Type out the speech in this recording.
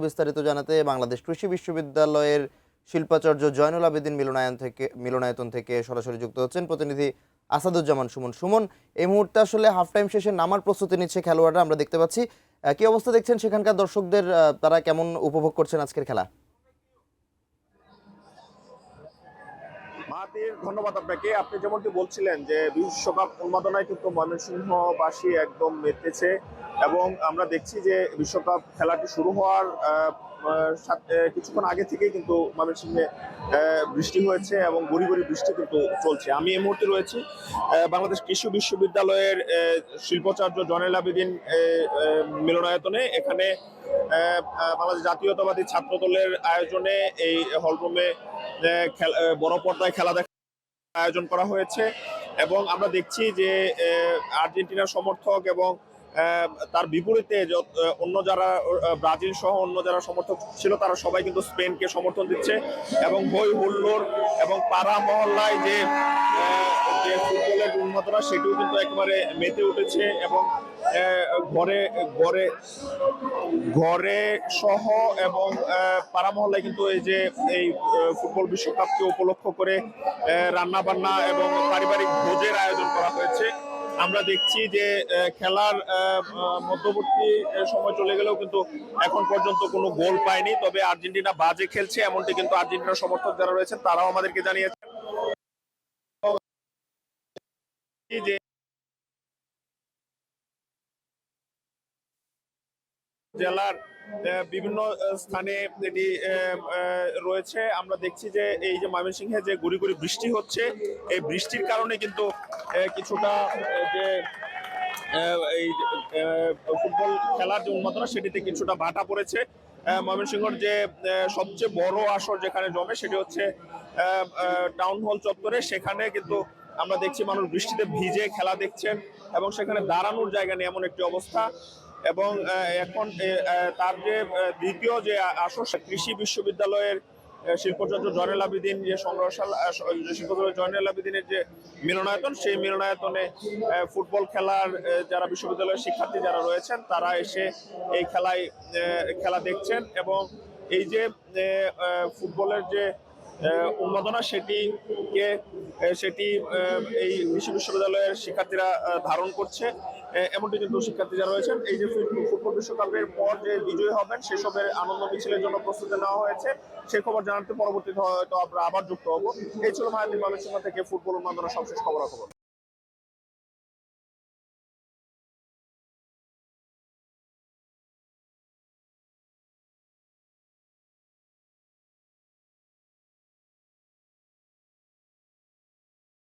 বিস্তারিত জানাতে বাংলাদেশ কৃষি বিশ্ববিদ্যালয়ের শিল্পাচার্য জয়নুল আবেদীন মিলনায়তন থেকে সরাসরি যুক্ত হচ্ছেন প্রতিনিধি আসাদুজ্জামান সুমন। সুমন, এই মুহূর্তে আসলে হাফ টাইম শেষে নামার প্রস্তুতি নিচ্ছে খেলোয়াড়রা, আমরা দেখতে পাচ্ছি। কি অবস্থা দেখছেন সেখানকার দর্শকদের, তারা কেমন উপভোগ করছেন আজকের খেলা? মাহাতির, ধন্যবাদ আপনাকে। আপনি যেমনটি বলছিলেন যে বিশ্বকাপ উন্মাদনায় কিন্তু ময়মনসিংহবাসী একদম মেতেছে এবং আমরা দেখছি যে বিশ্বকাপ খেলাটি শুরু হওয়ার কিছুক্ষণ আগে থেকেই কিন্তু ময়মনসিংহে বৃষ্টি হয়েছে এবং গড়ি গড়ি বৃষ্টি কিন্তু চলছে। আমি এই মুহূর্তে রয়েছি বাংলাদেশ কৃষি বিশ্ববিদ্যালয়ের শিল্পাচার্য জয়নুল আবেদীন মিলনায়তনে। এখানে বাংলাদেশ জাতীয়তাবাদী ছাত্র দলের আয়োজনে এই হলরুমে বড় পর্দায় খেলা দেখা আয়োজন করা হয়েছে এবং আমরা দেখছি যে আর্জেন্টিনার সমর্থক এবং তার বিপরীতে অন্য যারা ব্রাজিল সহ অন্য যারা সমর্থক ছিল তারা সবাই কিন্তু স্পেনকে সমর্থন দিচ্ছে এবং হই হুল্লোড় এবং পাড়া মহল্লায় যে ফুটবলের উন্মাদনা সেটিও কিন্তু একেবারে মেতে উঠেছে এবং ঘরে ঘরে ঘরে সহ এবং পাড়া মহল্লায় কিন্তু এই ফুটবল বিশ্বকাপকে উপলক্ষ করে রান্না বান্না এবং পারিবারিক ভোজের আয়োজন করা হয়েছে। আমরা দেখছি যে খেলার মধ্যবর্তী সময় চলে গেলেও কিন্তু এখন পর্যন্ত কোনো গোল পায়নি, তবে আর্জেন্টিনা বাজে খেলছে এমনটি কিন্তু আর্জেন্টিনার সমর্থক যারা রয়েছেন তারাও আমাদেরকে জানিয়েছেন যে জেলার বিভিন্ন স্থানে এটি রয়েছে। আমরা দেখছি যে এই যে ময়মনসিংহে যে গুড়ি গুড়ি বৃষ্টি হচ্ছে, এই বৃষ্টির কারণে কিন্তু কিছুটা যে এই ফুটবল খেলার যে উন্মাদনা সেটিতে কিছুটা ভাটা পড়েছে। ময়মনসিংহের যে সবচেয়ে বড় আসর যেখানে জমে সেটি হচ্ছে টাউন হল চত্বরে। সেখানে কিন্তু আমরা দেখছি মানুষ বৃষ্টিতে ভিজে খেলা দেখছেন এবং সেখানে দাঁড়ানোর জায়গা নেই এমন একটি অবস্থা। এবং এখন তার যে দ্বিতীয় যে আসর কৃষি বিশ্ববিদ্যালয়ের শিল্পাচার্য জয়নুল আবেদীন যে সংগ্রহশালা, শিল্পাচার্য জয়নুল আবেদীনের যে মিলনায়তন, সেই মিলনায়তনে ফুটবল খেলার যারা বিশ্ববিদ্যালয়ের শিক্ষার্থী যারা রয়েছেন তারা এসে এই খেলা দেখছেন এবং এই যে ফুটবলের যে উন্মাদনা সেটি এই কৃষি বিশ্ববিদ্যালয়ের শিক্ষার্থীরা ধারণ করছে। এমনটি কিন্তু শিক্ষার্থী যারা রয়েছেন এই যে ফুটবল বিশ্বকাপের পর যে বিজয়ী হবেন সেসবের আনন্দ মিছিলের জন্য প্রস্তুতি নেওয়া হয়েছে। সেই খবর জানাতে পরবর্তীতে হয়তো আমরা আবার যুক্ত হবো। এই ছিল মায়াতির ময়মনসিংহ থেকে ফুটবল উন্মাদনার সবশেষ খবরাখবর।